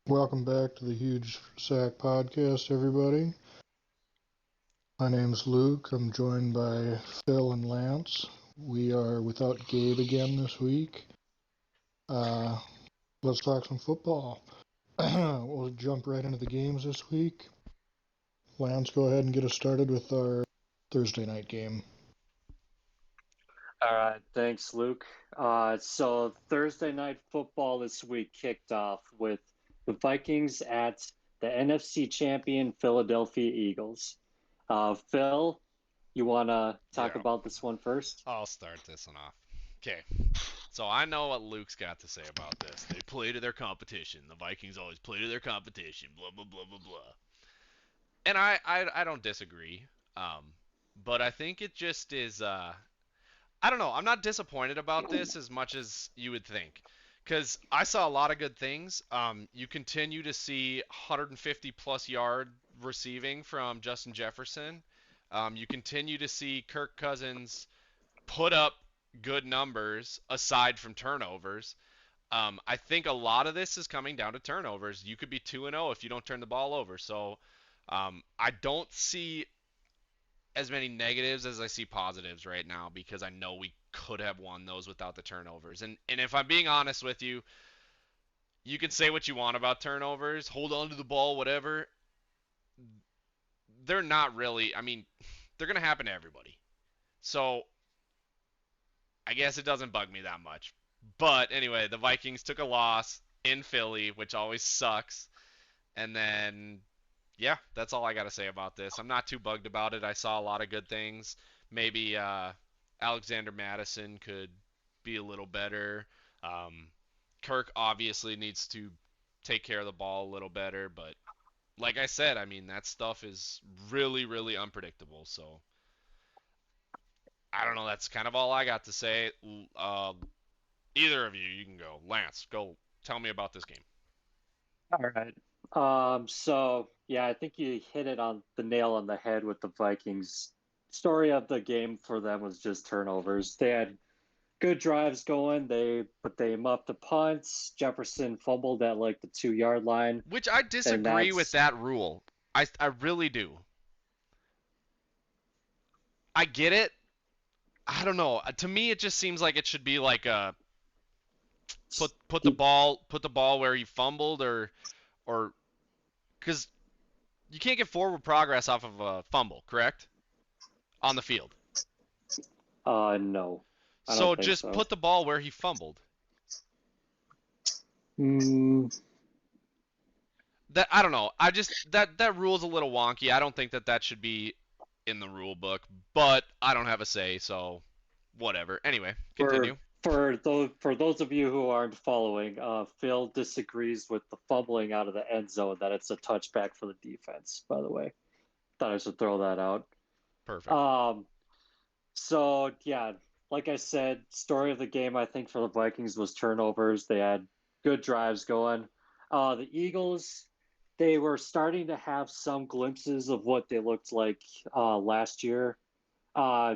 Welcome back to the Huge Sack Podcast, everybody. My name's Luke. I'm joined by Phil and Lance. We are without Gabe again this week. Let's talk some football. We'll jump right into the games this week. Lance, go ahead and get us started with our Thursday night game. All right, thanks, Luke. So Thursday night football this week kicked off with the Vikings at the NFC champion Philadelphia Eagles. Phil, you want to talk Yeah, about this one first? I'll start this one off. Okay, so I know what Luke's got to say about this. They play to their competition. The Vikings always play to their competition. Blah blah blah blah blah. And I don't disagree. But I think it just is. I don't know. I'm not disappointed about this as much as you would think, because I saw a lot of good things. You continue to see 150 plus yard receiving from Justin Jefferson. You continue to see Kirk Cousins put up good numbers aside from turnovers. I think a lot of this is coming down to turnovers. You could be 2-0 if you don't turn the ball over. So I don't see as many negatives as I see positives right now because I know we could have won those without the turnovers. And if I'm being honest with you, you can say what you want about turnovers, hold on to the ball, whatever. They're not really. I mean, they're gonna happen to everybody. So I guess it doesn't bug me that much. But anyway, the Vikings took a loss in Philly, which always sucks. And then, yeah, that's all I got to say about this. I'm not too bugged about it. I saw a lot of good things. Maybe Alexander Madison could be a little better. Um, Kirk obviously needs to take care of the ball a little better. But like I said, I mean, that stuff is really, really unpredictable. So I don't know. That's kind of all I got to say. Either of you, you can go. Lance, go tell me about this game. All right. So yeah, I think you hit it on the nail on the head with the Vikings. Story of the game for them was just turnovers. They had good drives going. They muffed the punts. Jefferson fumbled at like the 2 yard line, Which I and disagree with that's that rule. I really do. I get it. I don't know. To me, it just seems like it should be like a put the ball where he fumbled or because you can't get forward progress off of a fumble, correct? On the field. no, I don't So think just so. put the ball where he fumbled. Mm, That I don't know. I just that rule's a little wonky. I don't think that should be in the rule book, but I don't have a say, so whatever. Anyway, for continue. for those of you who aren't following, Phil disagrees with the fumbling out of the end zone that it's a touchback for the defense. By the way, thought I should throw that out. Perfect. Um, so yeah, like I said, story of the game I think for the Vikings was turnovers. They had good drives going. The Eagles, they were starting to have some glimpses of what they looked like last year. Uh,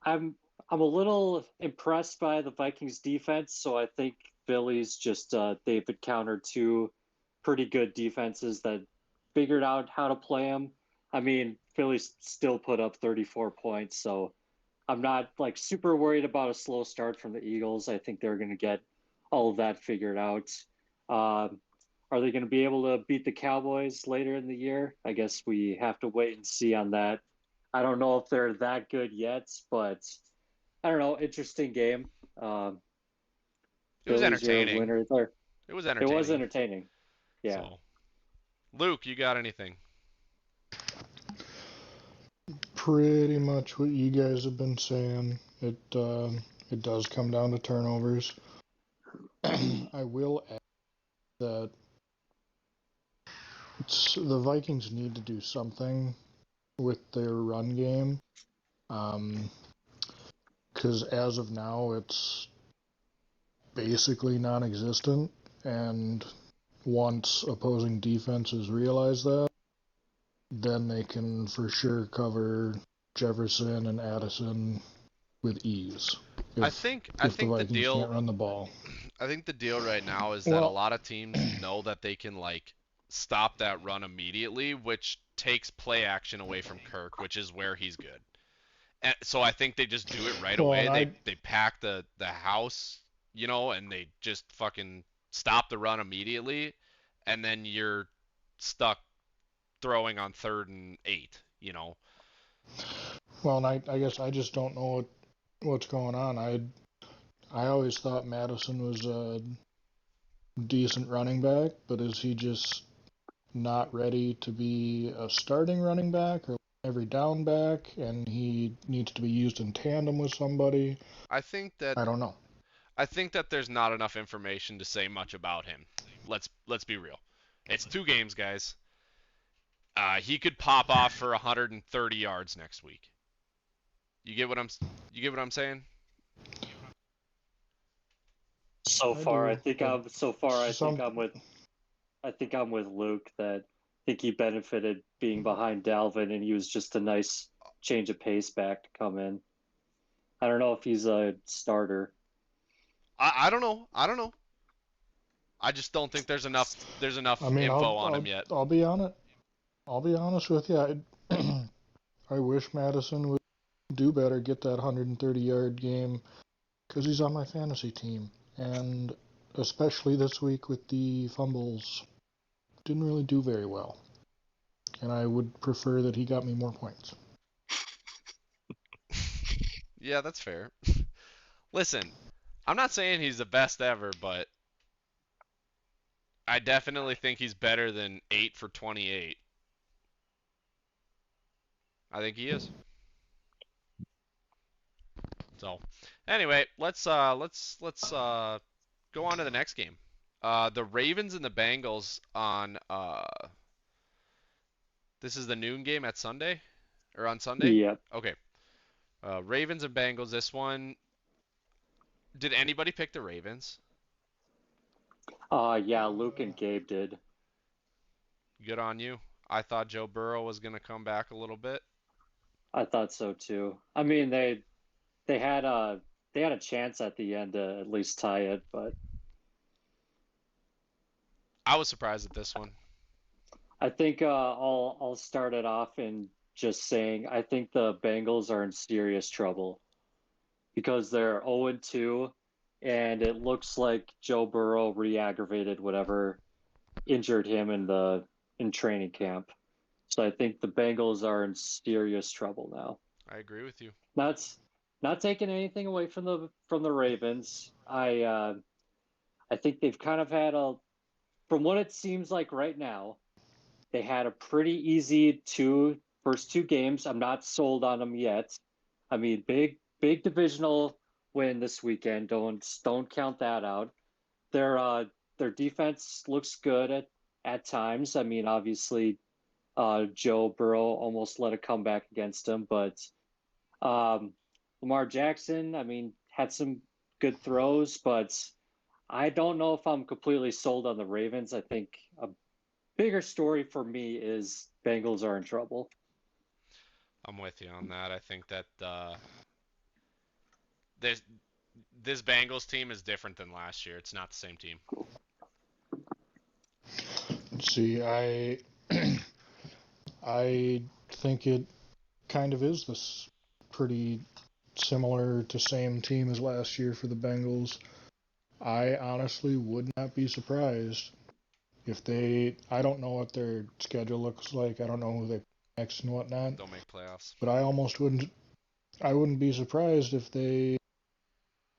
I'm I'm a little impressed by the Vikings defense, so I think Philly's just they've encountered two pretty good defenses that figured out how to play them. I mean, Philly still put up 34 points, so I'm not like super worried about a slow start from the Eagles. I think they're going to get all of that figured out. Um, are they going to be able to beat the Cowboys later in the year? I guess we have to wait and see on that. I don't know if they're that good yet, but I don't know. Interesting game. Um, It was Philly's your entertaining. winner there. It was It was entertaining. entertaining. Yeah. So, Luke, you got anything? Pretty much what you guys have been saying. It does come down to turnovers. I will add that the Vikings need to do something with their run game. Because as of now, it's basically non existent. And once opposing defenses realize that, then they can for sure cover Jefferson and Addison with ease I if think I if the think the Vikings can't deal run the ball. I think the deal right now is that a Well, lot of teams know that they can like stop that run immediately, which takes play action away from Kirk, which is where he's good. And so I think they just do it right well, away. and They pack the house, and they just fucking stop the run immediately, and then you're stuck throwing on 3rd and 8. and I guess I just don't know what's going on. I always thought Madison was a decent running back, but is he just not ready to be a starting running back or every down back, and he needs to be used in tandem with somebody? I think that I don't know. I think that there's not enough information to say much about him. Let's be real. It's 2 games, guys. He could pop off for 130 yards next week. You get what I'm saying? So I far, I do, think but I'm so far. some I think I'm with Luke that I think he benefited being behind Dalvin, and he was just a nice change of pace back to come in. I don't know if he's a starter. I don't know. I don't know. I just don't think there's I enough mean, info on him yet. I'll be on it. I'll be honest with you. I wish Madison would do better, get that 130-yard game, because he's on my fantasy team, and especially this week with the fumbles, didn't really do very well. And I would prefer that he got me more points. Yeah, that's fair. Listen, I'm not saying he's the best ever, but I definitely think he's better than 8 for 28. I think he is. So, anyway, let's go on to the next game. The Ravens and the Bengals on this is the noon game at Sunday or on Sunday? Yeah. Okay. Ravens and Bengals. This one. Did anybody pick the Ravens? Yeah, Luke and Gabe did. Good on you. I thought Joe Burrow was gonna come back a little bit. I thought so too. I mean, they had a chance at the end to at least tie it, but I was surprised at this one. I think I'll start it off in just saying I think the Bengals are in serious trouble because they're 0-2, and it looks like Joe Burrow re-aggravated whatever injured him in training camp. So I think the Bengals are in serious trouble now. I agree with you. That's not taking anything away from the Ravens. I think they've kind of had from what it seems like right now, they had a pretty easy first two games. I'm not sold on them yet. I mean, big divisional win this weekend. Don't count that out. Their defense looks good at times. I mean, obviously, Joe Burrow almost let a comeback against him, but Lamar Jackson, I mean, had some good throws, but I don't know if I'm completely sold on the Ravens. I think a bigger story for me is Bengals are in trouble. I'm with you on that. I think that this this Bengals team is different than last year. It's not the same team. See, I think it kind of is this pretty similar to same team as last year for the Bengals. I honestly would not be surprised if I don't know what their schedule looks like. I don't know who they play next and whatnot. Don't make playoffs. But I wouldn't be surprised if they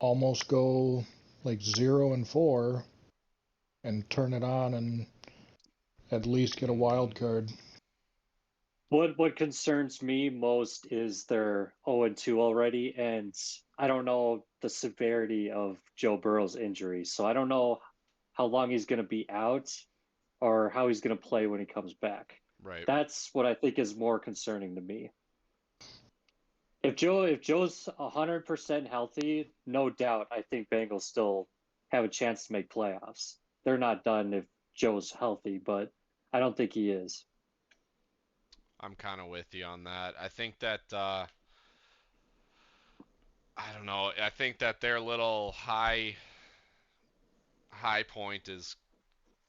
almost go like 0-4 and turn it on and at least get a wild card. What concerns me most is they're 0-2 already, and I don't know the severity of Joe Burrow's injury. So I don't know how long he's going to be out or how he's going to play when he comes back. Right. That's what I think is more concerning to me. If Joe's 100% healthy, no doubt, I think Bengals still have a chance to make playoffs. They're not done if Joe's healthy, but I don't think he is. I'm kind of with you on that. I think that I don't know. I think that they're a little high high point is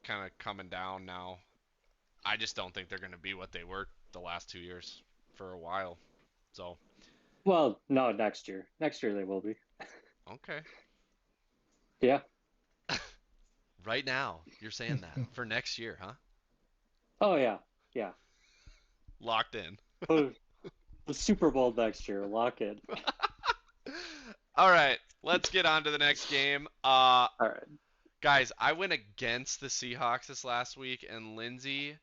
kind of coming down now. I just don't think they're going to be what they were the last 2 years for a while. So, Well, no, next year. Next year they will be. okay. Yeah. Right now, you're saying that for next year, huh? Oh yeah. Yeah. Locked in. Put the Super Bowl next year. Lock in. All right, let's get on to the next game. All right. Guys, I went against the Seahawks this last week, and Lindsay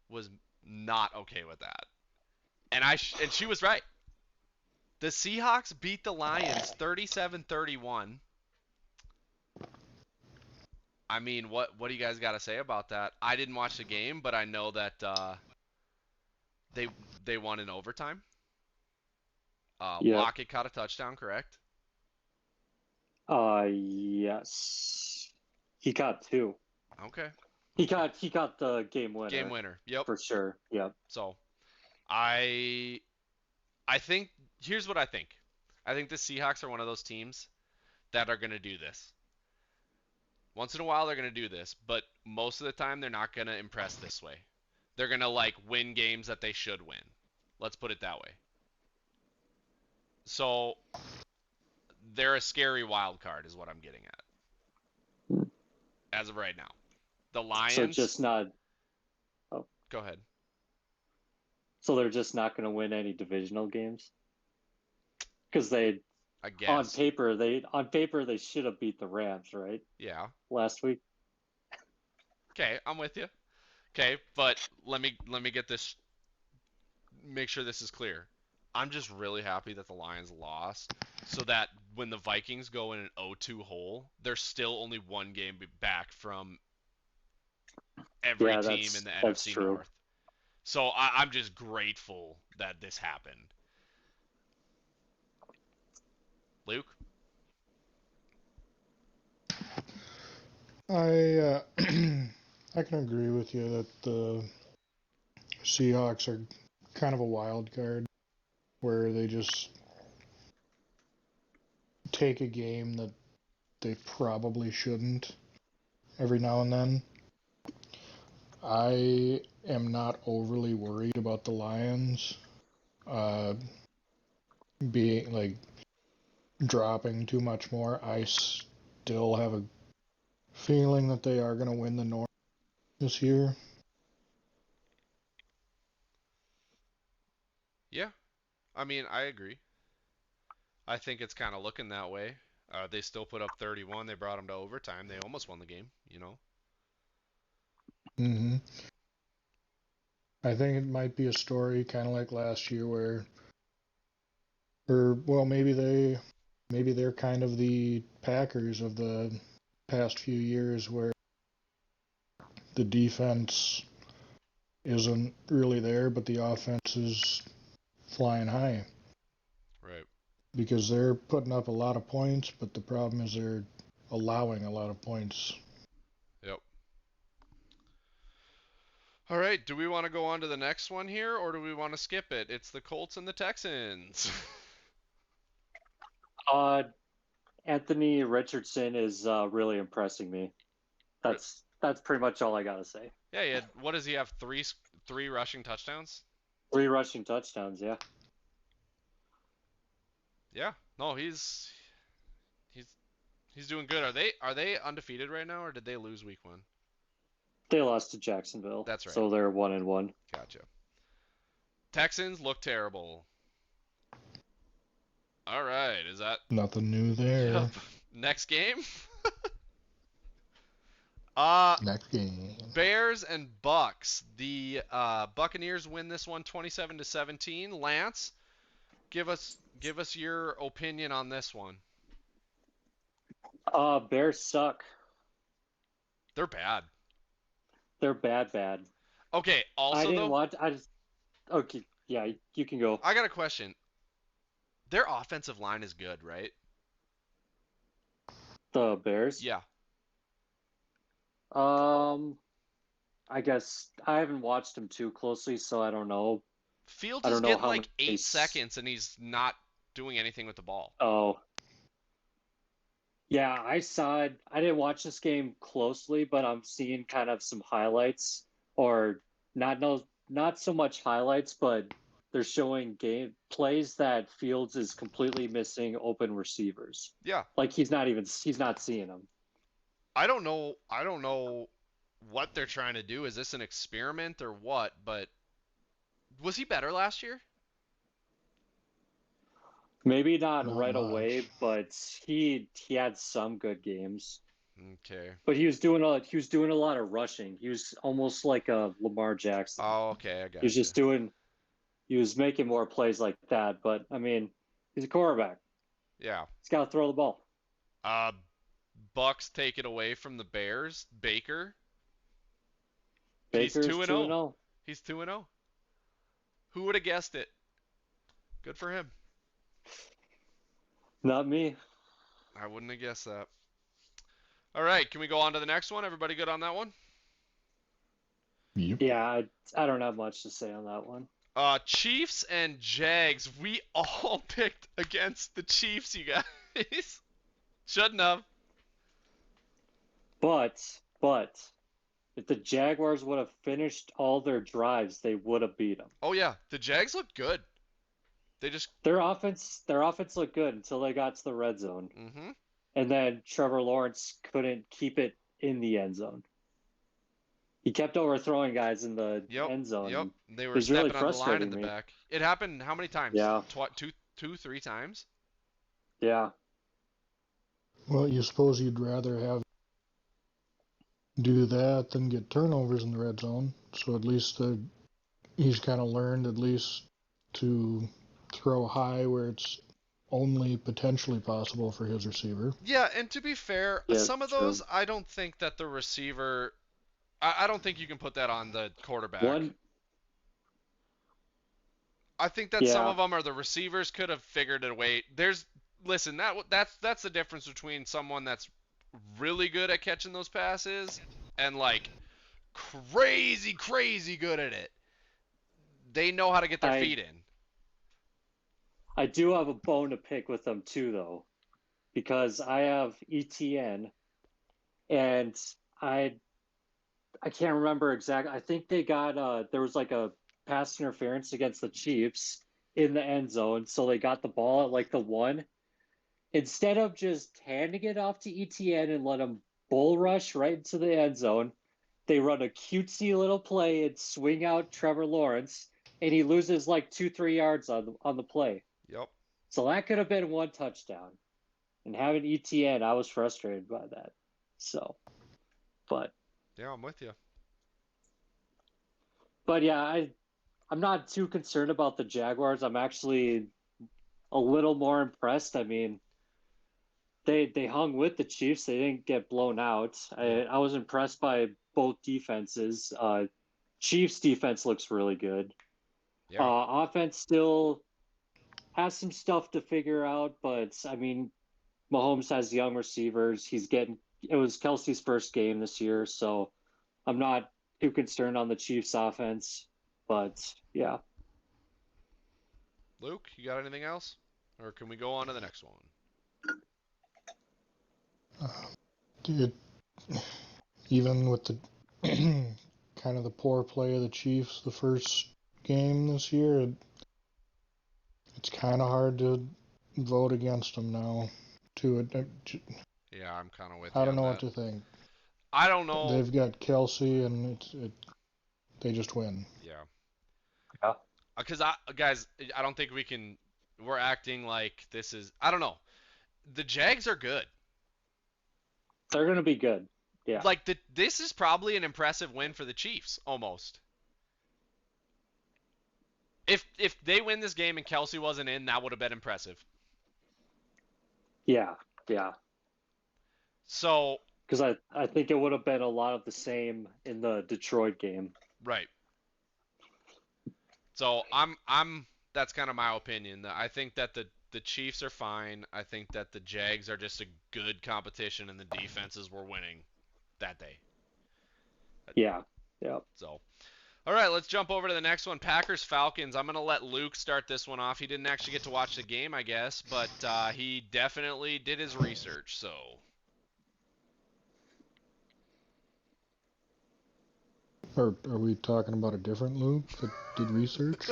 was not okay with that. And she was right. The Seahawks beat the Lions 37-31. I mean, what do you guys got to say about that? I didn't watch the game, but I know that they won in overtime. Yep. Lockett caught a touchdown, correct? Yes. He got 2. Okay. He got the game winner. Game winner. Yep. For sure. Yep. So, I think here's what I think. I think the Seahawks are one of those teams that are going to do this. Once in a while they're going to do this, but most of the time they're not going to impress this way. They're going to like win games that they should win. Let's put it that way. So they're a scary wild card is what I'm getting at. As of right now. The Lions So just not. Oh. Go ahead. So they're just not going to win any divisional games? Because they I guess. on paper they should have beat the Rams, right? Yeah. Last week. Okay, I'm with you. Okay, but let me get this. Make sure this is clear. I'm just really happy that the Lions lost, so that when the Vikings go in an 0-2 hole, they're still only one game back from every team in the NFC true. North. So I'm just grateful that this happened. Luke? I I can agree with you that the Seahawks are kind of a wild card where they just take a game that they probably shouldn't every now and then. I am not overly worried about the Lions being like dropping too much more. I still have a feeling that they are going to win the North this year. Yeah. I mean, I agree. I think it's kind of looking that way. They still put up 31. They brought them to overtime. They almost won the game, you know. Mm-hmm. I think it might be a story kind of like last year where, or well, maybe they're kind of the Packers of the past few years where the defense isn't really there, but the offense is flying high. Right. Because they're putting up a lot of points, but the problem is they're allowing a lot of points. Yep. All right, do we want to go on to the next one here, or do we want to skip it? It's the Colts and the Texans. Anthony Richardson is really impressing me. That's pretty much all I gotta say. Yeah. What does he have? Three rushing touchdowns? 3 rushing touchdowns, yeah. Yeah. No, he's doing good. Are they undefeated right now, or did they lose week 1? They lost to Jacksonville. That's right. So they're 1-1. Gotcha. Texans look terrible. All right, is that nothing new there? Yep. Next game. Next game. Bears and Bucks. The Buccaneers win this one 27-17. Lance, give us your opinion on this one. Bears suck. They're bad. They're bad. Okay. Also, I didn't watch. I just. Okay. Yeah, you can go. I got a question. Their offensive line is good, right? The Bears. Yeah. I guess I haven't watched him too closely, so I don't know. Fields is getting like 8 seconds, and he's not doing anything with the ball. Oh. Yeah, I saw it. I didn't watch this game closely, but I'm seeing kind of some highlights, or not so much highlights, but they're showing game plays that Fields is completely missing open receivers. Yeah. Like he's not seeing them. I don't know what they're trying to do. Is this an experiment or what? But was he better last year? Maybe not Not right away, much. but he had some good games. Okay. But he was doing a lot of rushing. He was almost like a Lamar Jackson. Oh, okay, I He was gotcha. just doing he was making more plays like that. But I mean, he's a quarterback. Yeah. He's got to throw the ball. Uh, Bucks take it away from the Bears. Baker. He's Baker's 2 and 2 and 0. 0. He's 2 and 0. Who would have guessed it? Good for him. Not me. I wouldn't have guessed that. All right, can we go on to the next one? Everybody good on that one? Yep. Yeah, I don't have much to say on that one. Chiefs and Jags. We all picked against the Chiefs, you guys. Shouldn't have. But if the Jaguars would have finished all their drives, they would have beat them. Oh yeah, the Jags look good. They just Their offense looked good until they got to the red zone, mm-hmm. and then Trevor Lawrence couldn't keep it in the end zone. He kept overthrowing guys in the Yep, end zone, yep. and They it were was really stepping on the line in frustrating the me. back. It happened how many times? Yeah, Two, 3 times? yeah. Well, you suppose you'd rather have do that than get turnovers in the red zone. So at least he's kind of learned at least to throw high where it's only potentially possible for his receiver. Yeah, and to be fair, Yeah, some of those true. I don't think that the receiver. I don't think you can put that on the quarterback. One, I think that some yeah, of them are the receivers could have figured it away. Listen, that's the difference between someone that's really good at catching those passes and like crazy good at it. They know how to get their I feet in. I do have a bone to pick with them too, though, because I have ETN, and I I can't remember exactly. I think they got there was like a pass interference against the Chiefs in the end zone, so they got the ball at like the 1. Instead of just handing it off to ETN and let him bull rush right into the end zone, they run a cutesy little play and swing out Trevor Lawrence, and he loses like 2-3 yards on the play. Yep. So that could have been 1 touchdown. And having ETN, I was frustrated by that. So, but Yeah, I'm with you. yeah, I'm not too concerned about the Jaguars. I'm actually a little more impressed. I mean, they hung with the Chiefs. They didn't get blown out. Yep. I was impressed by both defenses. Chiefs defense looks really good. Yeah. Offense still has some stuff to figure out, but I mean, Mahomes has young receivers. It was Kelsey's first game this year, so I'm not too concerned on the Chiefs offense. But yeah, Luke, you got anything else? Or can we go on to the next one? It, even with the kind of the poor play of the Chiefs the first game this year, it's kind of hard to vote against them now. Yeah, I'm kind of with I you don't on know what that. to think. I don't know. They've got Kelsey, and they just win. Yeah. yeah, Because guys, I don't think we can. We're acting like this is. I don't know. The Jags are good. they're gonna be good. Yeah, Like this is probably an impressive win for the Chiefs, almost. If they win this game and Kelsey wasn't in, that would have been impressive. yeah, yeah. So Because I think it would have been a lot of the same in the Detroit game. right. So I'm that's kind of my opinion. I think that the Chiefs are fine. I think that the Jags are just a good competition and the defenses were winning that day. Yeah, yeah. So All right, let's jump over to the next one. Packers-Falcons. I'm going to let Luke start this one off. He didn't actually get to watch the game, I guess, but he definitely did his research, so. Are we talking about a different Luke that did research?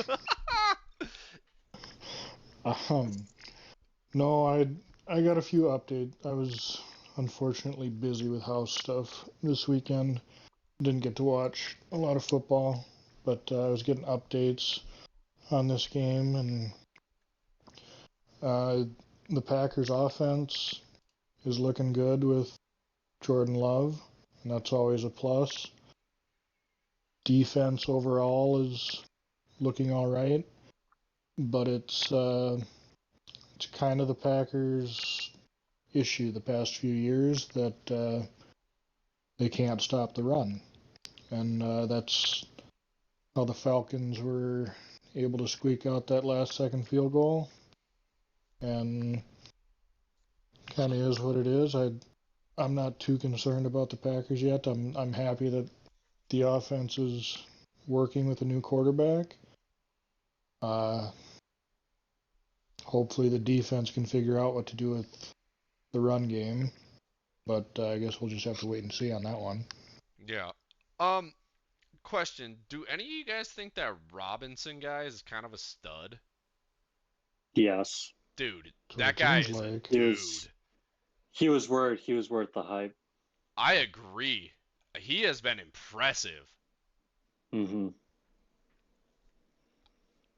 No, I got a few updates. I was unfortunately busy with house stuff this weekend. Didn't get to watch a lot of football, but I was getting updates on this game, and the Packers offense is looking good with Jordan Love, and that's always a plus. Defense overall is looking all right, but it's kind of the Packers' issue the past few years that they can't stop the run, and that's how the Falcons were able to squeak out that last-second field goal, and kind of is what it is. I'm not too concerned about the Packers yet. I'm happy that the offense is working with a new quarterback. Hopefully the defense can figure out what to do with the run game, but I guess we'll just have to wait and see on that one. Yeah. Question: do any of you guys think that Robinson guy is kind of a stud? Yes. Dude, So that it guy seems is a like. dude. He was worth the hype. I agree. He has been impressive. Mm-hmm.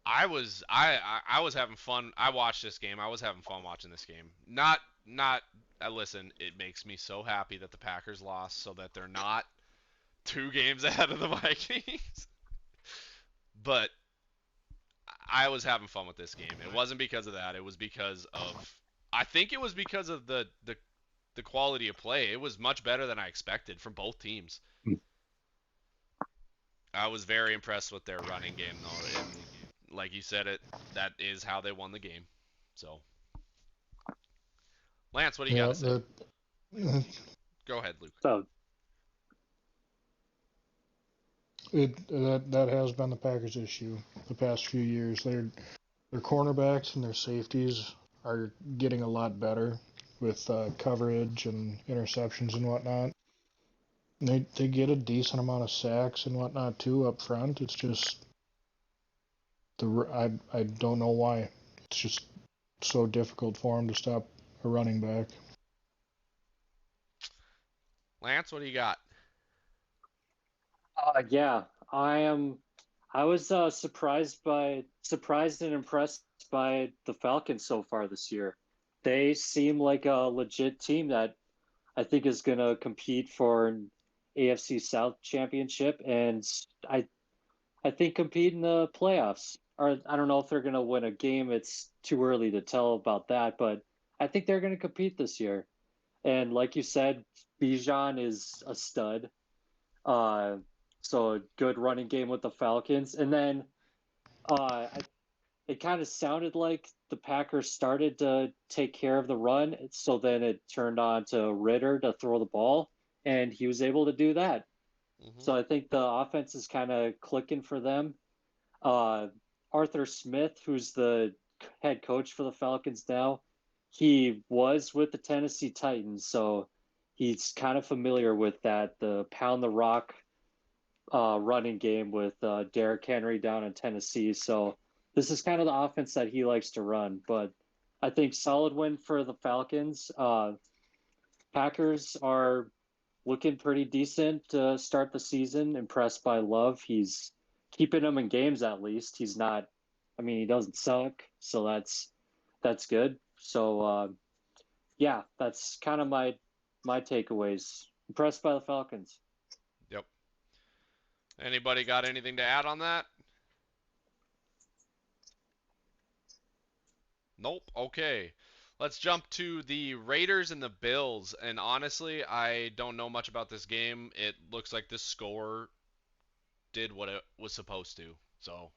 I was having fun. I watched this game. I was having fun watching this game. Not listen, it makes me so happy that the Packers lost so that they're not 2 games ahead of the Vikings. But I was having fun with this game. It wasn't because of that. It was because of I think it was because of the quality of play. It was much better than I expected from both teams. I was very impressed with their running game though, and like you said, that is how they won the game. So, Lance, what do you got to say? Go ahead, Luke. So that has been the Packers' issue the past few years. Their cornerbacks and their safeties are getting a lot better with coverage and interceptions and whatnot. They get a decent amount of sacks and whatnot too up front. It's just I don't know why. It's just so difficult for them to stop a running back. Lance, what do you got? yeah, I was surprised and impressed by the Falcons so far this year. They seem like a legit team that I think is going to compete for an AFC South championship, and I think compete in the playoffs. Or I don't know if they're going to win a game. It's too early to tell about that, but I think they're going to compete this year. And like you said, Bijan is a stud. So a good running game with the Falcons. And then it kind of sounded like the Packers started to take care of the run. So then it turned on to Ritter to throw the ball, and he was able to do that. Mm-hmm. So I think the offense is kind of clicking for them. Arthur Smith, who's the head coach for the Falcons now, he was with the Tennessee Titans, so he's kind of familiar with that, the pound the rock running game with Derrick Henry down in Tennessee. So this is kind of the offense that he likes to run. But I think solid win for the Falcons. Packers are looking pretty decent to start the season. Impressed by Love. He's keeping them in games at least. He's not. I mean, he doesn't suck, so that's good. So yeah, that's kind of my takeaways. Impressed by the Falcons. Yep. Anybody got anything to add on that? Nope. Okay. Let's jump to the Raiders and the Bills. And honestly, I don't know much about this game. It looks like the score did what it was supposed to. So,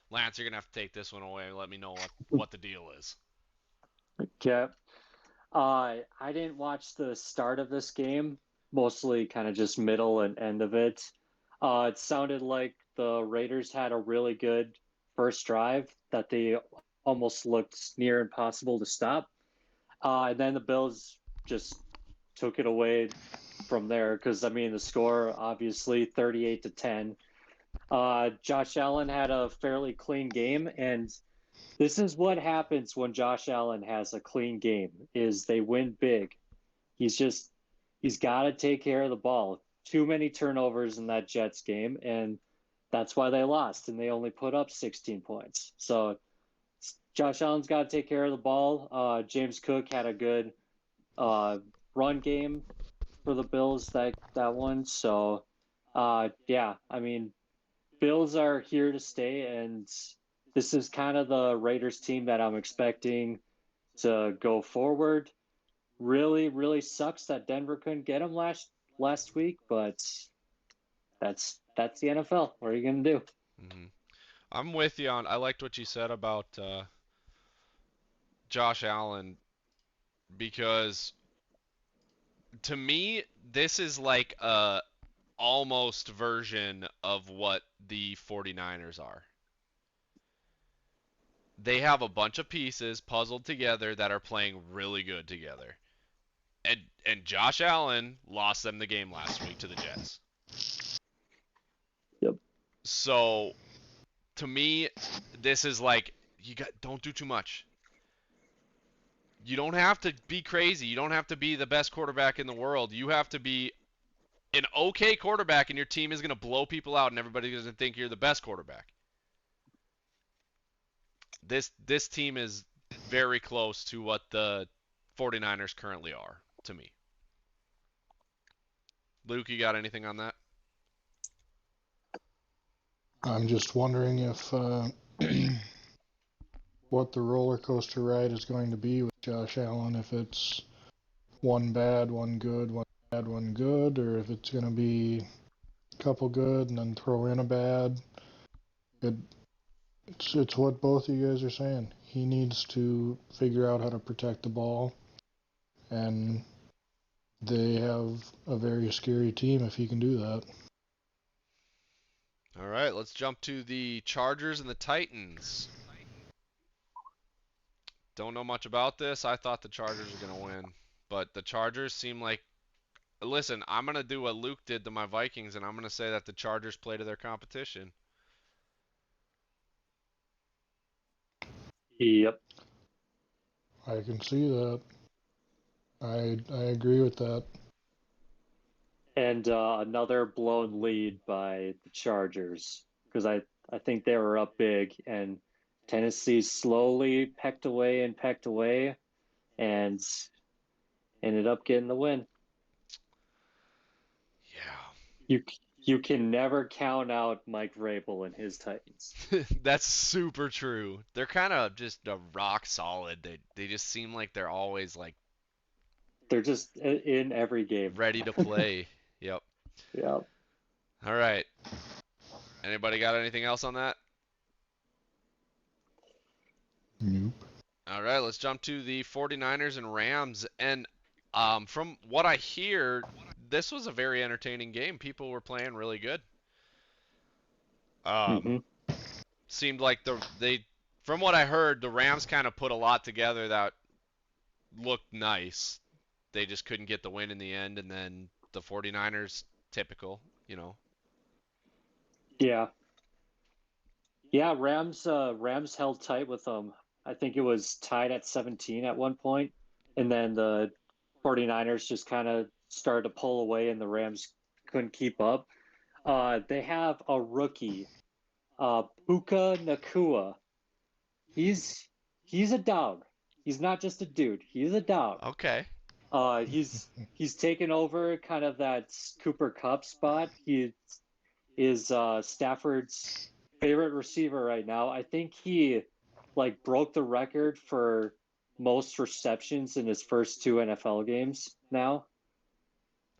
Lance, you're going to have to take this one away and let me know what the deal is. Okay. I didn't watch the start of this game, mostly kind of just middle and end of it. It sounded like the Raiders had a really good first drive that they almost looked near impossible to stop. And then the Bills just took it away from there because, I mean, the score obviously 38-10. Josh Allen had a fairly clean game, and this is what happens when Josh Allen has a clean game is they win big. He's got to take care of the ball. Too many turnovers in that Jets game, and that's why they lost, and they only put up 16 points. So Josh Allen's got to take care of the ball. James Cook had a good run game for the Bills that one. So yeah, I mean, Bills are here to stay, and this is kind of the Raiders team that I'm expecting to go forward. Really, really sucks that Denver couldn't get him last week, but that's the NFL. What are you gonna do? Mm-hmm. I'm with you on. I liked what you said about Josh Allen because to me this is like a almost version of what the 49ers are. They have a bunch of pieces puzzled together that are playing really good together. And Josh Allen lost them the game last week to the Jets. Yep. So to me, this is like don't do too much. You don't have to be crazy. You don't have to be the best quarterback in the world. You have to be an okay quarterback, and your team is going to blow people out, and everybody's going to think you're the best quarterback. This team is very close to what the 49ers currently are, to me. Luke, you got anything on that? I'm just wondering if what the roller coaster ride is going to be with Josh Allen, if it's one bad, one good, one bad, one good, or if it's going to be a couple good and then throw in a bad. It's what both of you guys are saying. He needs to figure out how to protect the ball, and they have a very scary team if he can do that. All right, let's jump to the Chargers and the Titans. Don't know much about this. I thought the Chargers were going to win, but the Chargers seem like. Listen, I'm going to do what Luke did to my Vikings, and I'm going to say that the Chargers play to their competition. Yep. I can see that. I agree with that. And another blown lead by the Chargers because I think they were up big, and Tennessee slowly pecked away and ended up getting the win. Yeah. You can never count out Mike Vrabel and his Titans. That's super true. They're kind of just a rock solid. They just seem like they're always like they're just in every game, ready to play. Yep. Yep. All right. Anybody got anything else on that? Nope. All right, let's jump to the 49ers and Rams. And from what I hear, this was a very entertaining game. People were playing really good. Seemed like from what I heard, the Rams kind of put a lot together that looked nice. They just couldn't get the win in the end, and then the 49ers, typical, you know. Yeah. Yeah, Rams held tight with them. I think it was tied at 17 at one point, and then the 49ers just kind of started to pull away, and the Rams couldn't keep up. They have a rookie, Puka Nakua. He's a dog. He's not just a dude. He's a dog. Okay. He's taken over kind of that Cooper Kupp spot. He is Stafford's favorite receiver right now. I think he broke the record for most receptions in his first two NFL games now.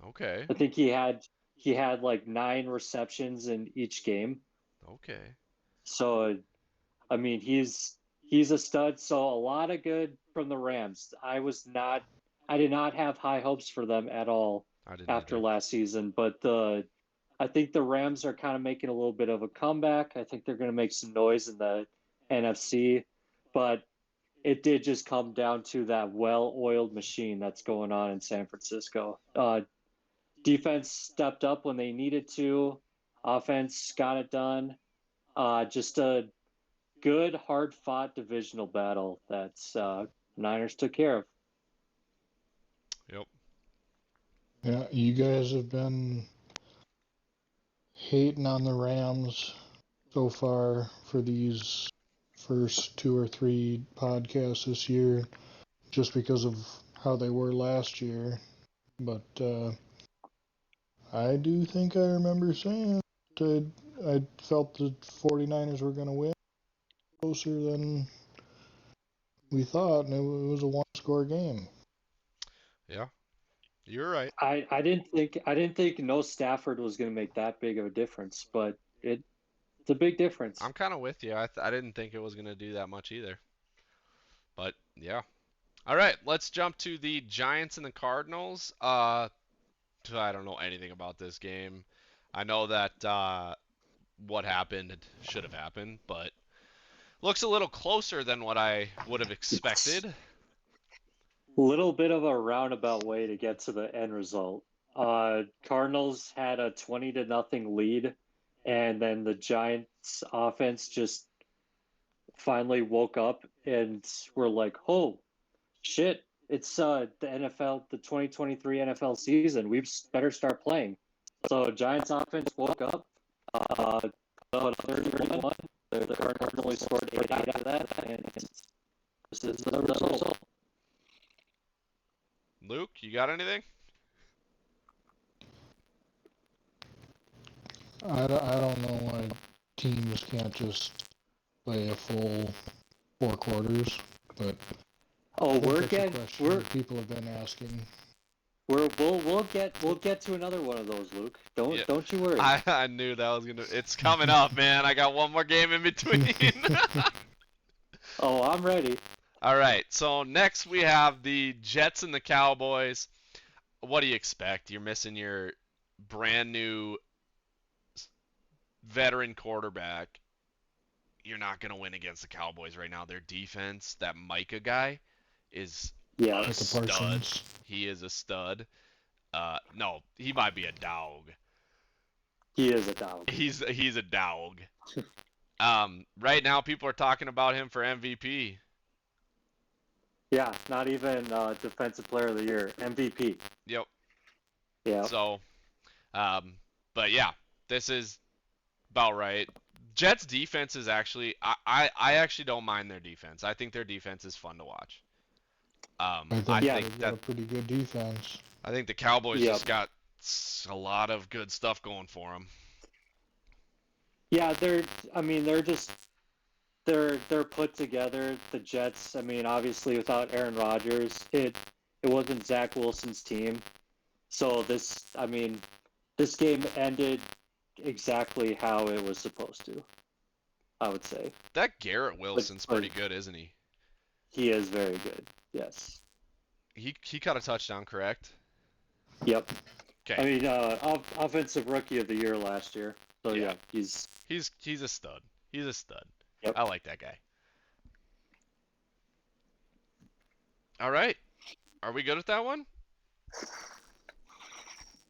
Okay. I think he had 9 receptions in each game. Okay. So I mean, he's a stud. So a lot of good from the Rams. I did not have high hopes for them at all after last season, but I think the Rams are kind of making a little bit of a comeback. I think they're going to make some noise in the NFC, but it did just come down to that well-oiled machine that's going on in San Francisco. Defense stepped up when they needed to. Offense got it done. Just a good, hard-fought divisional battle that Niners took care of. Yep. Yeah, you guys have been hating on the Rams so far for these first 2 or 3 podcasts this year just because of how they were last year. But I do think I remember saying I felt the 49ers were going to win closer than we thought, and it was a one-score game. Yeah. You're right. I didn't think no Stafford was going to make that big of a difference, but it's a big difference. I'm kind of with you. I didn't think it was going to do that much either. But yeah. All right, let's jump to the Giants and the Cardinals. I don't know anything about this game. I know that what happened should have happened, but looks a little closer than what I would have expected. Little bit of a roundabout way to get to the end result. Cardinals had a 20-0 lead, and then the Giants offense just finally woke up and were like, "Oh, shit! It's the NFL, the 2023 NFL season. We better start playing." So Giants offense woke up. About 31. The Cardinals only scored 8 after that, and this is the result. Luke, you got anything? I don't know why teams can't just play a full 4 quarters, but Oh, we're people have been asking. We'll get to another one of those, Luke. Don't you worry. I knew that was gonna. It's coming up, man. I got one more game in between. Oh, I'm ready. All right. So next we have the Jets and the Cowboys. What do you expect? You're missing your brand new veteran quarterback. You're not gonna win against the Cowboys right now. Their defense, that Micah guy, is Yeah, a stud. He is a stud. No, he might be a dog. He is a dog. He's a dog. Right now people are talking about him for MVP. Yeah, not even Defensive Player of the Year, MVP. Yep. Yeah. So, but yeah, this is about right. Jets defense is actually I actually don't mind their defense. I think their defense is fun to watch. I think got a pretty good defense. I think the Cowboys just got a lot of good stuff going for them. Yeah, they're put together. The Jets, I mean, obviously without Aaron Rodgers, it wasn't Zach Wilson's team. So this game ended exactly how it was supposed to, I would say. That Garrett Wilson's pretty good, isn't he? He is very good. Yes. He caught a touchdown, correct? Yep. Okay. I mean, offensive rookie of the year last year. So yeah, he's a stud. He's a stud. Yep. I like that guy. All right. Are we good with that one?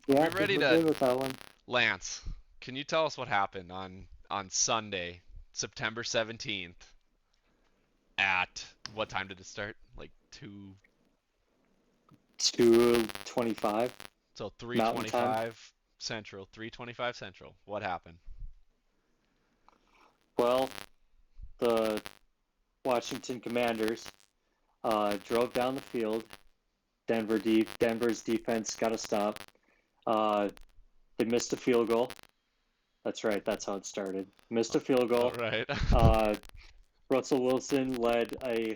Yeah, we ready good with that one. Lance, can you tell us what happened on Sunday, September 17th at what time did it start? Like 2:25. So 3:25 Central, 3:25 Central. What happened? Well, the Washington Commanders drove down the field. Denver's defense got a stop. They missed a field goal. That's right. That's how it started. Missed a field goal. All right. Russell Wilson led a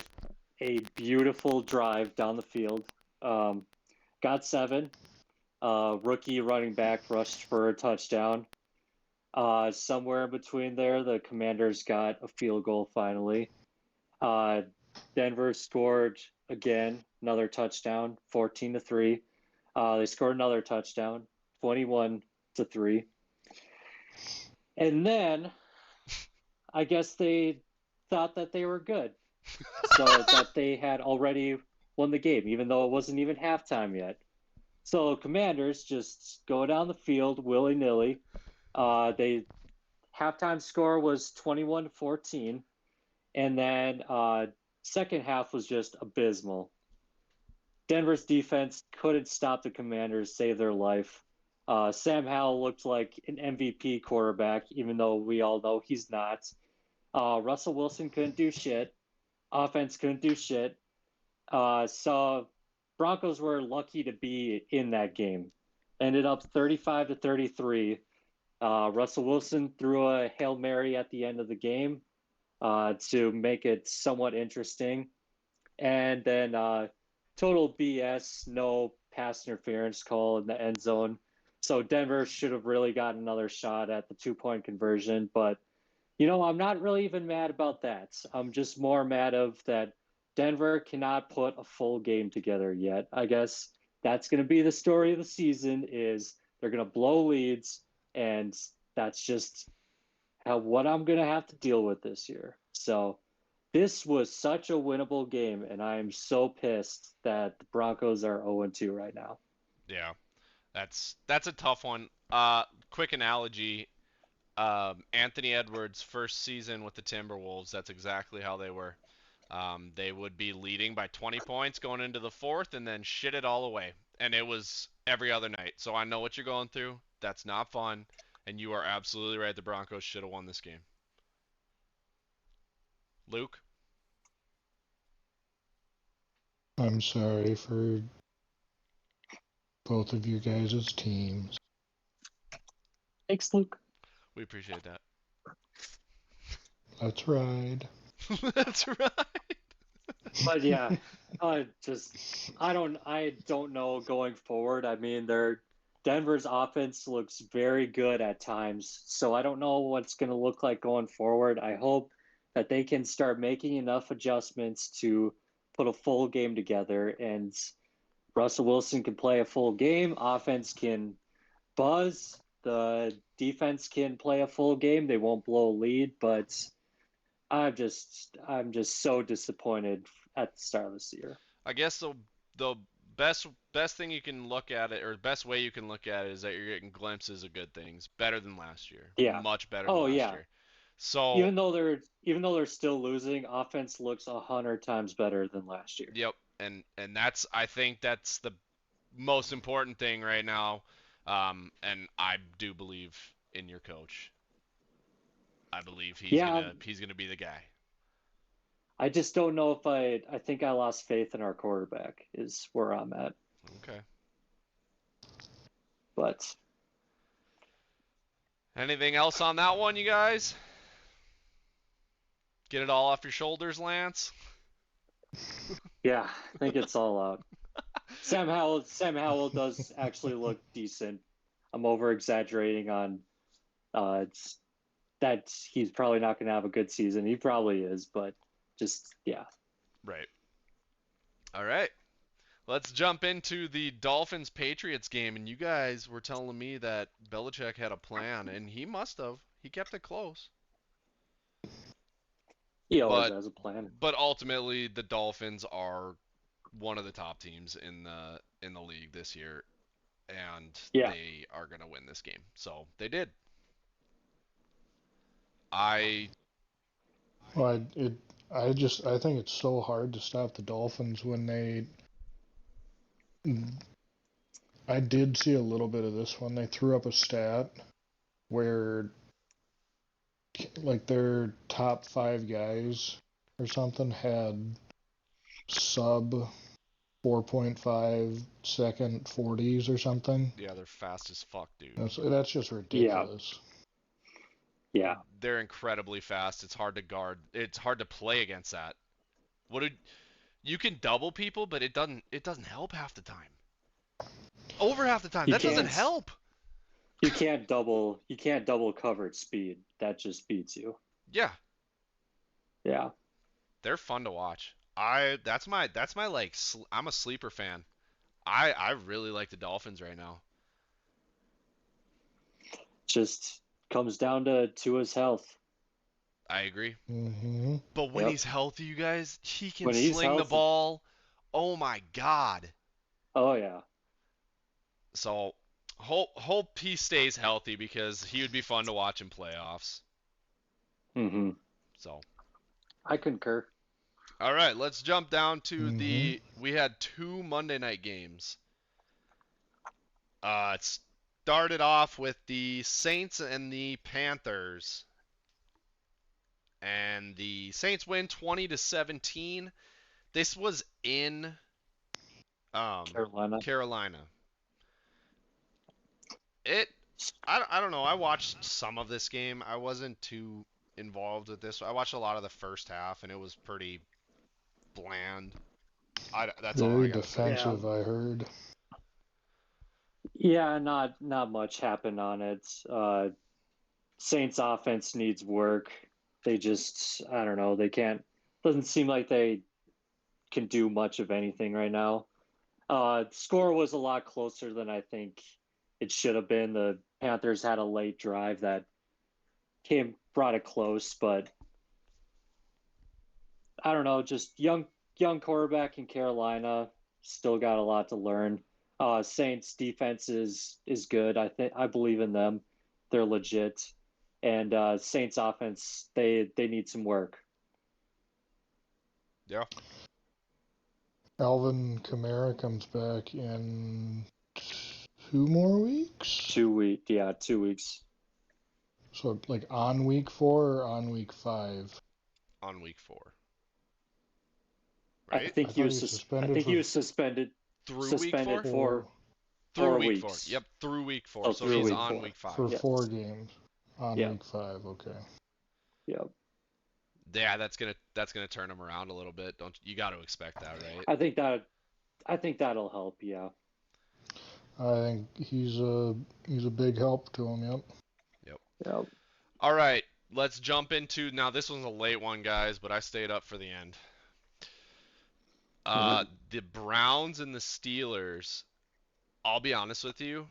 beautiful drive down the field. Got 7. Rookie running back rushed for a touchdown. Somewhere in between there, the Commanders got a field goal finally. Denver scored again, another touchdown, 14-3. They scored another touchdown, 21-3. And then I guess they thought that they were good, so that they had already won the game, even though it wasn't even halftime yet. So Commanders just go down the field willy nilly. They halftime score was 21-14, and then second half was just abysmal. Denver's defense couldn't stop the Commanders, save their life. Sam Howell looked like an MVP quarterback, even though we all know he's not. Russell Wilson couldn't do shit. Offense couldn't do shit. So Broncos were lucky to be in that game. Ended up 35-33. Russell Wilson threw a Hail Mary at the end of the game to make it somewhat interesting. And then total BS, no pass interference call in the end zone. So Denver should have really gotten another shot at the 2-point conversion. But, I'm not really even mad about that. I'm just more mad of that Denver cannot put a full game together yet. I guess that's going to be the story of the season is they're going to blow leads, and that's just what I'm going to have to deal with this year. So this was such a winnable game, and I am so pissed that the Broncos are 0-2 right now. Yeah, that's a tough one. Quick analogy. Anthony Edwards' first season with the Timberwolves, that's exactly how they were. They would be leading by 20 points going into the fourth and then shit it all away. And it was every other night. So I know what you're going through. That's not fun. And you are absolutely right. The Broncos should have won this game. Luke? I'm sorry for both of you guys' teams. Thanks, Luke. We appreciate that. Let's ride. That's right. But yeah, I don't know going forward. I mean, Denver's offense looks very good at times, so I don't know what's going to look like going forward. I hope that they can start making enough adjustments to put a full game together, and Russell Wilson can play a full game. Offense can buzz. The defense can play a full game. They won't blow a lead, but I'm just so disappointed at the start of this year. I guess the best thing you can look at it, or best way you can look at it, is that you're getting glimpses of good things, better than last year, Yeah. much better than Oh last yeah. year. So Even though they're still losing, offense looks 100 times better than last year. yep, and I think that's the most important thing right now. And I do believe in your coach. I believe he's Yeah, gonna be the guy. I just don't know if I think I lost faith in our quarterback is where I'm at. Okay. But Anything else on that one, you guys? Get it all off your shoulders, Lance? yeah, I think it's all out. Sam Howell does actually look decent. I'm over exaggerating on that he's probably not going to have a good season. He probably is, but just yeah. Right. All right. Let's jump into the Dolphins Patriots game. And you guys were telling me that Belichick had a plan, and he must have. He kept it close. He always But has a plan. ultimately, the Dolphins are one of the top teams in the league this year, and Yeah. they are gonna win this game. So they did. I Well, I think it's so hard to stop the Dolphins when they. I did see a little bit of this one. They threw up a stat where, like, their top 5 guys or something had sub 4.5 second 40s or something. Yeah, they're fast as fuck, dude. That's just ridiculous. Yeah. They're incredibly fast. It's hard to guard. It's hard to play against that. You can double people, but it doesn't help half the time. Over half the time, that doesn't help. You can't double coverage speed. That just beats you. Yeah. Yeah. They're fun to watch. That's my like I'm a sleeper fan. I really like the Dolphins right now. Just comes down to his health. I agree. Mm-hmm. But when Yep. he's healthy, you guys, he can When he's sling the healthy. ball. Oh my God. Oh yeah. So hope he stays healthy because he would be fun to watch in playoffs. Mm-hmm. So I concur. all right, let's jump down to Mm-hmm. we had 2 Monday night games. It started off with the Saints and the Panthers. And the Saints win 20-17. This was in Carolina. Carolina. It I don't know. I watched some of this game. I wasn't too involved with this. I watched a lot of the first half, and it was pretty bland. That's all I Very gotta say. Yeah. defensive, I heard. Yeah, not much happened on it. Saints offense needs work. They just I don't know, they can't doesn't seem like they can do much of anything right now. Score was a lot closer than I think it should have been. The Panthers had a late drive that brought it close, but I don't know, just young quarterback in Carolina, still got a lot to learn. Saints defense is good. I believe in them. They're legit. And Saints offense, they need some work. Yeah. Alvin Kamara comes back in 2 more weeks. 2 weeks. So like on week 4 or on week 5? On week 4. I Right? think I he thought was he was I suspended think he for was suspended Through week 4? for Through 4 week 4. weeks. Yep, through week 4. Oh, So through he's week on 4. week 5. for Yes. 4 games on Yep. week 5. Okay. Yep. Yeah, that's gonna turn him around a little bit. Don't you got to expect that, right? I think that'll help. Yeah. I think he's a big help to him. Yep. Yep. Yep. All right, let's jump into now. This one's a late one, guys, but I stayed up for the end. The Browns and the Steelers. I'll be honest with you.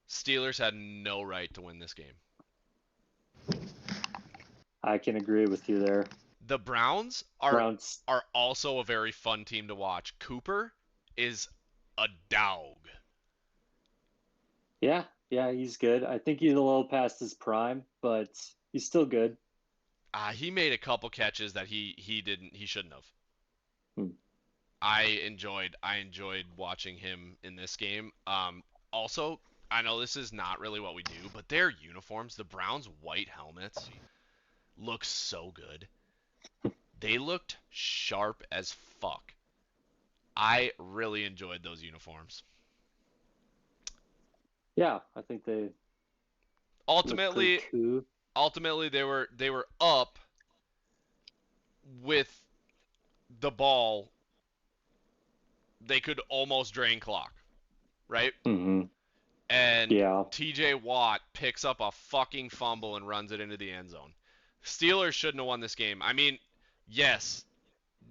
Steelers had no right to win this game. I can agree with you there. The Browns Browns. are also a very fun team to watch. Cooper is a dog. Yeah, he's good. I think he's a little past his prime, but he's still good. He made a couple catches that he shouldn't have. Hmm. I enjoyed watching him in this game. Also, I know this is not really what we do, but their uniforms, the Browns' white helmets, look so good. They looked sharp as fuck. I really enjoyed those uniforms. Yeah, I think they look Ultimately, pretty cool. they were up with the ball. They could almost drain clock, right? Mm-hmm. And Yeah. TJ Watt picks up a fucking fumble and runs it into the end zone. Steelers shouldn't have won this game. I mean, yes,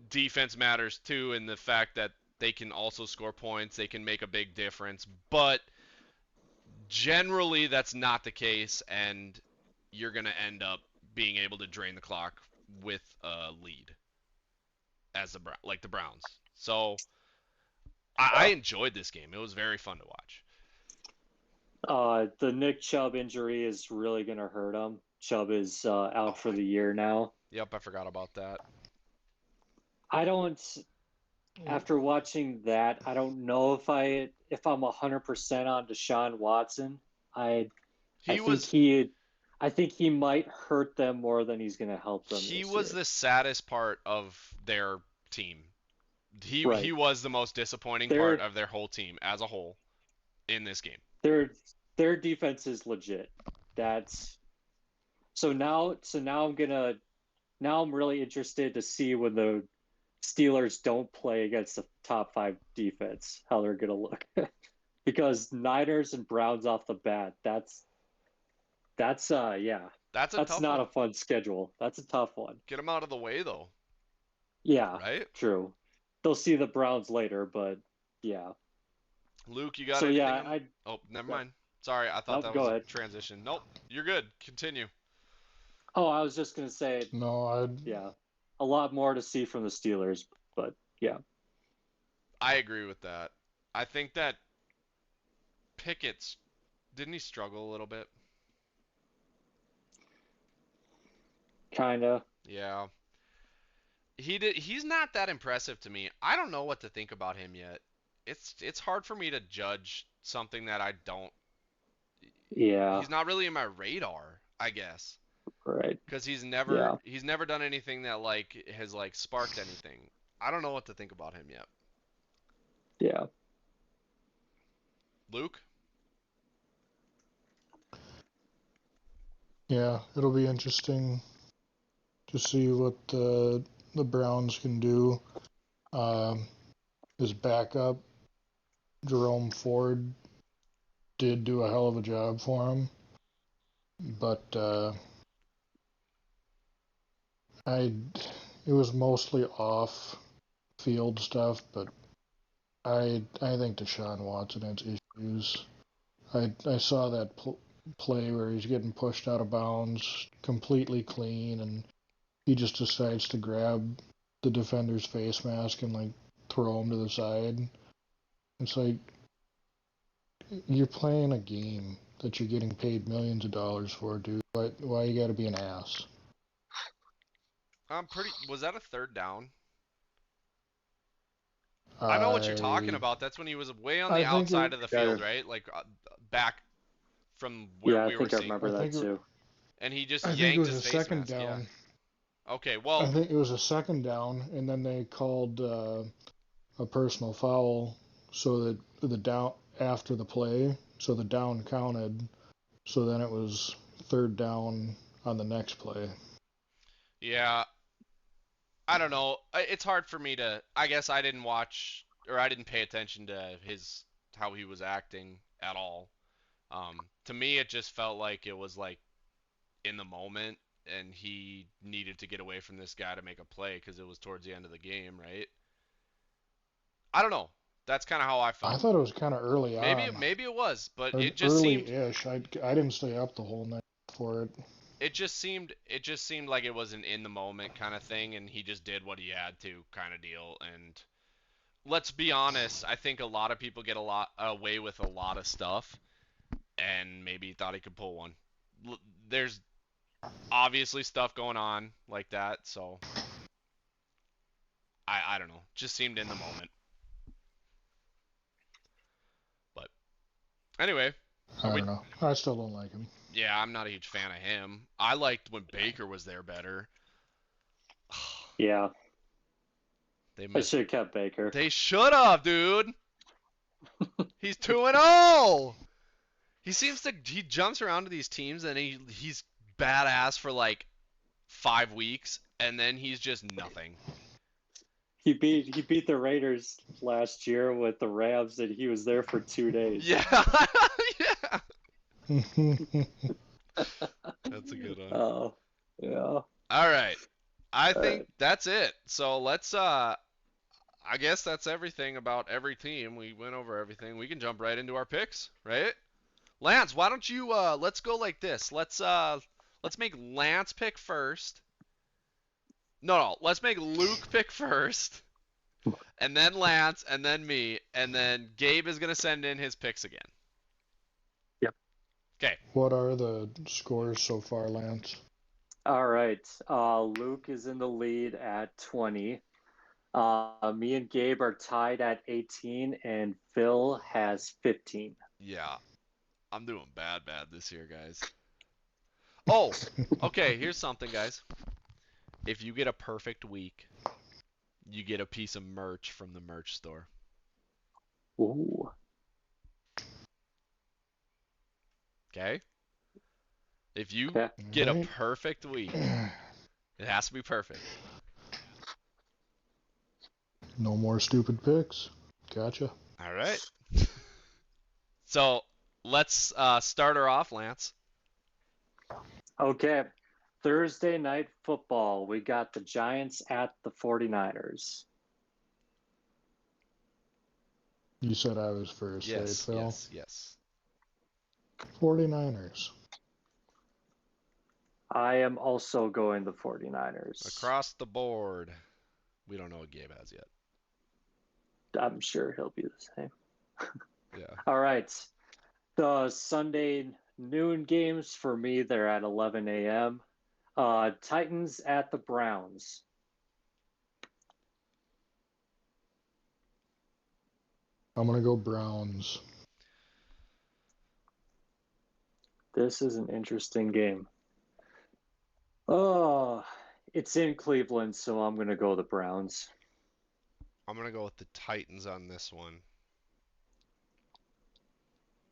defense matters too in the fact that they can also score points, they can make a big difference, but generally that's not the case, and you're going to end up being able to drain the clock with a lead as the Browns. So I enjoyed this game. It was very fun to watch. The Nick Chubb injury is really going to hurt him. Chubb is out for the year now. Yep, I forgot about that. I don't. After watching that, I don't know if I'm 100% on Deshaun Watson. I think he might hurt them more than he's going to help them. He this was year. the saddest part of their team. He was the most disappointing part of their whole team as a whole in this game. Their defense is legit. Now I'm really interested to see when the Steelers don't play against the top 5 defense, how they're gonna look. Because Niners and Browns off the bat, that's That's a tough not one. a fun schedule. That's a tough one. Get them out of the way though. Yeah, Right? true. They'll see the Browns later, but yeah. Luke, you got So anything? yeah, Oh, never mind. Sorry, I thought Nope, that go was a ahead. transition. Nope, you're good. Continue. Oh, I was just gonna say, No, yeah, a lot more to see from the Steelers, but yeah, I agree with that. I think that Pickett's didn't he struggle a little bit? kinda. Yeah. He's not that impressive to me. I don't know what to think about him yet. It's hard for me to judge something that I don't Yeah, he's not really in my radar, I guess. right. Cuz Yeah, he's never done anything that like has like sparked anything. I don't know what to think about him yet. yeah. Luke? yeah, it'll be interesting to see what the Browns can do. His backup, Jerome Ford, did do a hell of a job for him, but it was mostly off field stuff. But I think Deshaun Watson has issues. I saw that play where he's getting pushed out of bounds, completely clean, and he just decides to grab the defender's face mask and like throw him to the side. It's like you're playing a game that you're getting paid millions of dollars for, dude. Why you gotta be an ass? Was that a third down? I know what you're talking I about. That's when he was way on the I think outside it of the Yeah, field, right? Like back from where yeah, I we were think I seeing. remember I that think too. And he just I think it yanked was his a face second mask. Yeah. down. Okay. I Well, think it was a second down, and then they called a personal foul so that the down after the play, so the down counted. So then it was third down on the next play. yeah. I don't know. It's hard for me to. I guess I didn't watch or I didn't pay attention to his how he was acting at all. To me, it just felt like it was like in the moment, and he needed to get away from this guy to make a play because it was towards the end of the game, right? I don't know. That's kind of how I I felt. thought it was kind of early Maybe on, maybe it was, but or early-ish. I didn't stay up the whole night for it. it just seemed like it was an in the moment kind of thing, and he just did what he had to kind of deal. And let's be honest, I think a lot of people get a lot away with a lot of stuff, and maybe he thought he could pull one. There's obviously stuff going on like that, so I don't know. Just seemed in the moment. But anyway, are I we? don't know. I still don't like him. Yeah, I'm not a huge fan of him. I liked when Baker was there better. Yeah, They I missed. should have kept Baker. They should have, dude. He's 2-0. He jumps around to these teams and he's badass for like 5 weeks and then he's just nothing. He beat the Raiders last year with the Rams, and he was there for 2 days. Yeah. Yeah. That's a good one. Oh, yeah. All right. I All think right. that's it. So let's I guess that's everything about every team. We went over everything. We can jump right into our picks, right? Lance, why don't you let's go like this. Let's make Lance pick first. No, let's make Luke pick first. And then Lance, and then me, and then Gabe is gonna send in his picks again. Yep. Okay. What are the scores so far, Lance? All right. Luke is in the lead at 20. Me and Gabe are tied at 18, and Phil has 15. Yeah. I'm doing bad this year, guys. Oh, okay, here's something, guys. If you get a perfect week, you get a piece of merch from the merch store. Ooh. Okay? If you Okay. get a Right. perfect week, it has to be perfect. No more stupid picks. Gotcha. All right. So let's start her off, Lance. Okay. Thursday night football. We got the Giants at the 49ers. You said I was first, right, Yes, Phil? yes, yes. 49ers. I am also going the 49ers. Across the board. We don't know what Gabe has yet. I'm sure he'll be the same. Yeah. All right. The Sunday noon games for me, they're at 11 a.m. Titans at the Browns. I'm going to go Browns. This is an interesting game. Oh, it's in Cleveland, so I'm going to go the Browns. I'm going to go with the Titans on this one.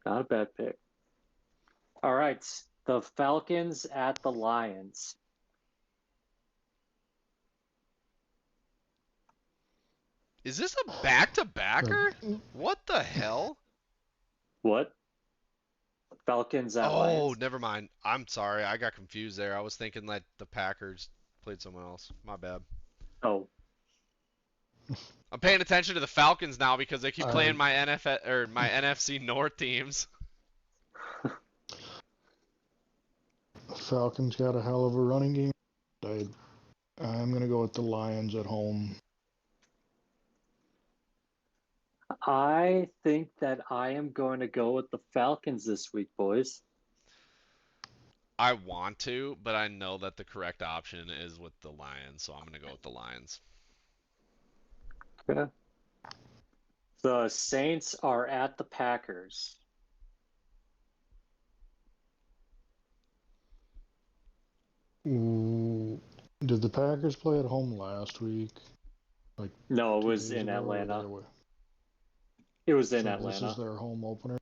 Not a bad pick. All right. The Falcons at the Lions. Is this a back-to-backer? What the hell? What? Falcons at Lions? Oh, never mind. I'm sorry. I got confused there. I was thinking that the Packers played someone else. My bad. Oh, I'm paying attention to the Falcons now because they keep playing I- my my NFC North teams. Falcons got a hell of a running game. I'm going to go with the Lions at home. I think that I am going to go with the Falcons this week, boys. I want to, but I know that the correct option is with the Lions, so I'm going to go with the Lions. Okay. The Saints are at the Packers. Ooh, did the Packers play at home last week? No, it 2 was days in ago, or Atlanta. were It was in so Atlanta. this is their home opener?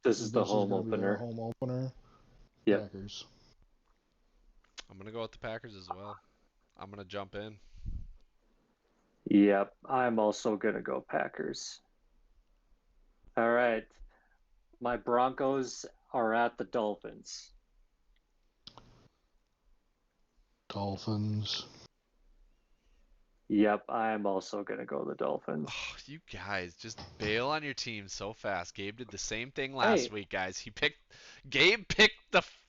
This is the This is home going to be their opener. home opener? Yep. Packers. I'm going to go with the Packers as well. I'm going to jump in. Yep, I'm also going to go Packers. All right. My Broncos are at the Dolphins. Dolphins. Yep, I am also going to go the Dolphins. Oh, you guys just bail on your team so fast. Gabe did the same thing last Hey. week, guys. Gabe picked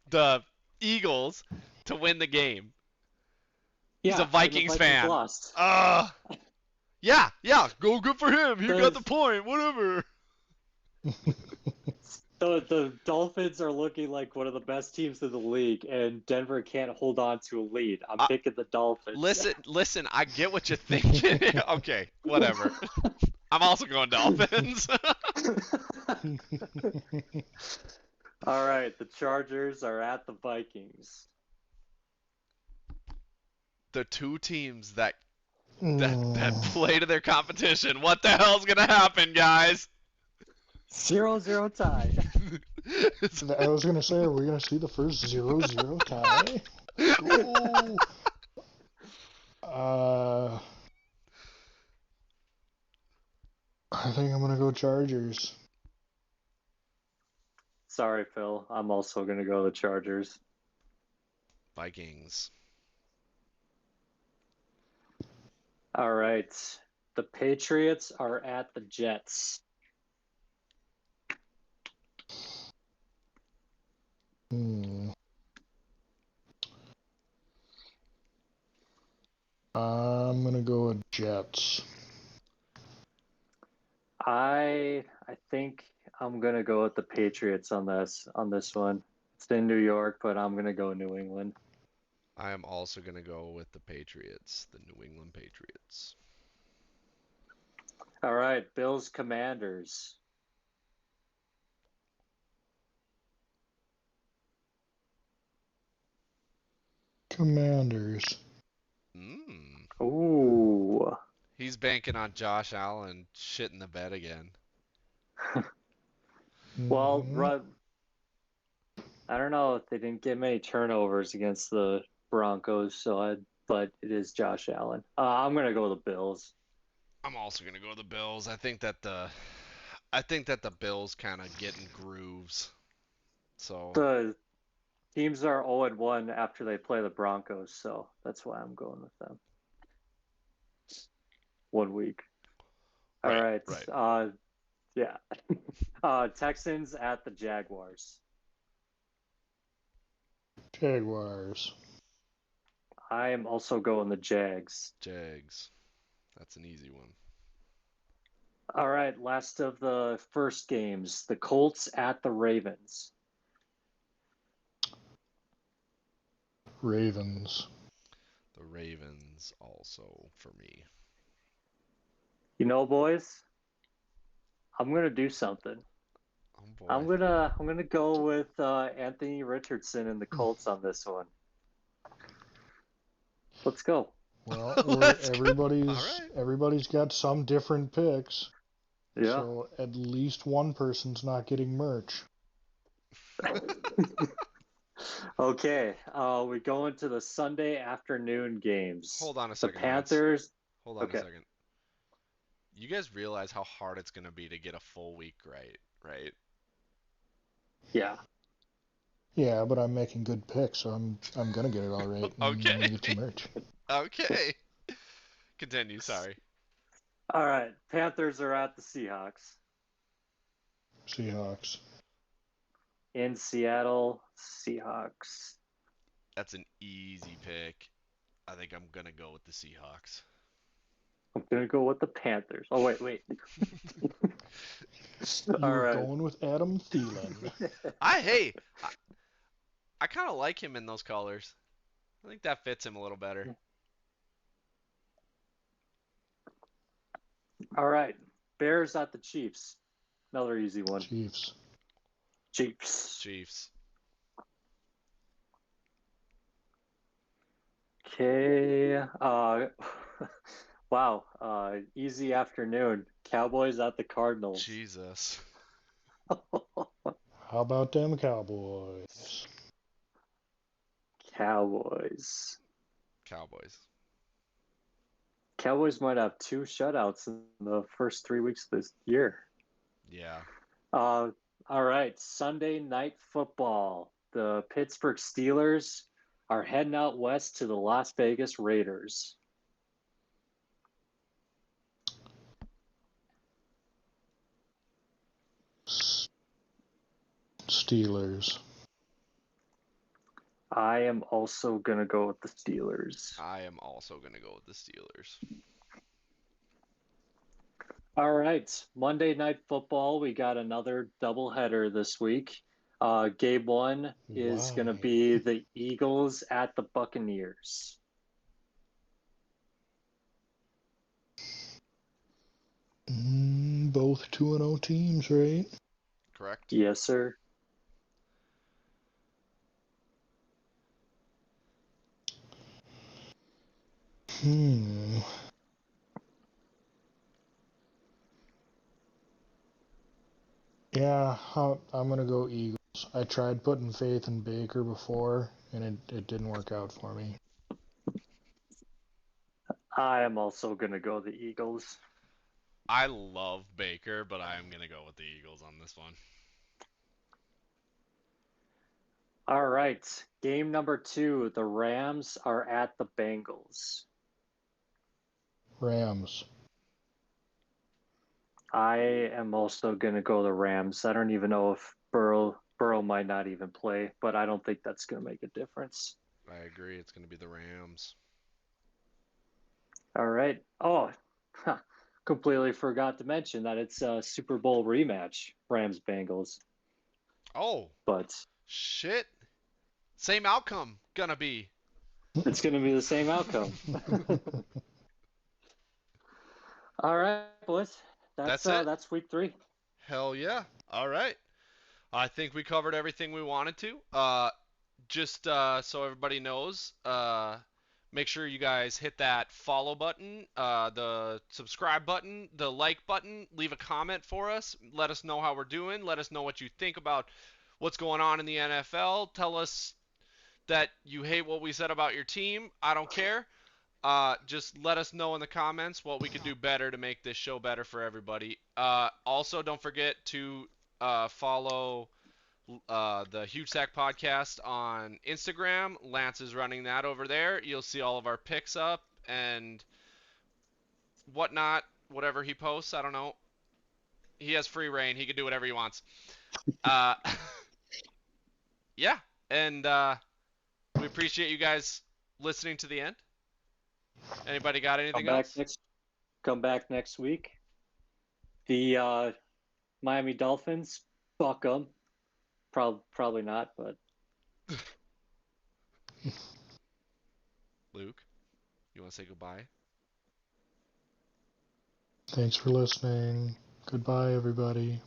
the Eagles to win the game. He's Yeah, a and the Vikings fan. lost. Yeah, go good for him. He The- got the point. Whatever. The Dolphins are looking like one of the best teams in the league, and Denver can't hold on to a lead. I'm picking the Dolphins. Listen, I get what you're thinking. Okay, whatever. I'm also going Dolphins. All right, the Chargers are at the Vikings. The two teams that Mm. play to their competition. What the hell's gonna happen, guys? 0-0 tie. I was going to say, are we going to see the first 0-0 tie? Ooh. I think I'm going to go Chargers. Sorry, Phil. I'm also going to go the Chargers. Vikings. All right. The Patriots are at the Jets. Hmm. I'm going to go with Jets. I think I'm going to go with the Patriots on this one. It's in New York, but I'm going to go New England. I am also going to go with the Patriots, the New England Patriots. All right, Bills Commanders. Commanders. Ooh. He's banking on Josh Allen shitting the bed again. Well, Mhm. I don't know if they didn't get many turnovers against the Broncos, but it is Josh Allen. I'm gonna go with the Bills. I'm also going to go with the Bills. I think that the Bills kind of get in grooves. So The teams are 0-1 after they play the Broncos, so that's why I'm going with them. 1 week. All right. right. Yeah. Texans at the Jaguars. Jaguars. I am also going the Jags. Jags. That's an easy one. All right, last of the first games. The Colts at the Ravens. Ravens. The Ravens also for me. You know, boys, I'm gonna do something. Oh boy. I'm gonna go with Anthony Richardson and the Colts on this one. Let's go. Well, Let's go. All right. everybody's got some different picks, Yeah. so at least one person's not getting merch. Okay. We go into the Sunday afternoon games. Hold on a The second, Lance. Panthers. Hold on Okay. a second. You guys realize how hard it's gonna be to get a full week right? Yeah. Yeah, but I'm making good picks, so I'm gonna get it all right, and I'm Okay. gonna get some merch. Okay. Continue. Sorry. All right. Panthers are at the Seahawks. Seahawks. In Seattle, Seahawks. That's an easy pick. I think I'm gonna go with the Seahawks. I'm gonna go with the Panthers. Oh wait. All You're right. going with Adam Thielen. I kind of like him in those colors. I think that fits him a little better. All right. Bears at the Chiefs. Another easy one. Chiefs. Chiefs. Okay. Wow. Easy afternoon. Cowboys at the Cardinals. Jesus. How about them Cowboys? Cowboys. Cowboys might have 2 shutouts in the first 3 weeks of this year. Yeah. All right. Sunday night football. The Pittsburgh Steelers are heading out west to the Las Vegas Raiders. Steelers. I am also going to go with the Steelers. I am also gonna go with the Steelers. All right. Monday Night Football. We got another doubleheader this week. Game 1 is going to Why? be the Eagles at the Buccaneers. Both 2-0 teams, right? Correct. Yes, sir. Yeah, I'm gonna go Eagles. I tried putting faith in Baker before, and it didn't work out for me. I am also going to go the Eagles. I love Baker, but I am gonna go with the Eagles on this one. All right. Game number 2. The Rams are at the Bengals. Rams. I am also going to go the Rams. I don't even know if Burrow might not even play, but I don't think that's going to make a difference. I agree. It's gonna be the Rams. All right. Oh, completely forgot to mention that it's a Super Bowl rematch, Rams Bengals. Oh, But shit. Same outcome. Gonna be. it's going to be the same outcome. All right, boys. That's it. That's week 3. Hell yeah. All right. I think we covered everything we wanted to. Just so everybody knows, make sure you guys hit that follow button, the subscribe button, the like button, leave a comment for us. Let us know how we're doing. Let us know what you think about what's going on in the NFL. Tell us that you hate what we said about your team. I don't care. Just let us know in the comments what we could do better to make this show better for everybody. Also, don't forget to follow the Huge Sack Podcast on Instagram. Lance is running that over there. You'll see all of our picks up and whatnot, whatever he posts. I don't know. He has free reign. He can do whatever he wants. Yeah, and We appreciate you guys listening to the end. Anybody got Come anything back else? next week. The Miami Dolphins, fuck them. Probably not, but Luke, you want to say goodbye? Thanks for listening. Goodbye, everybody.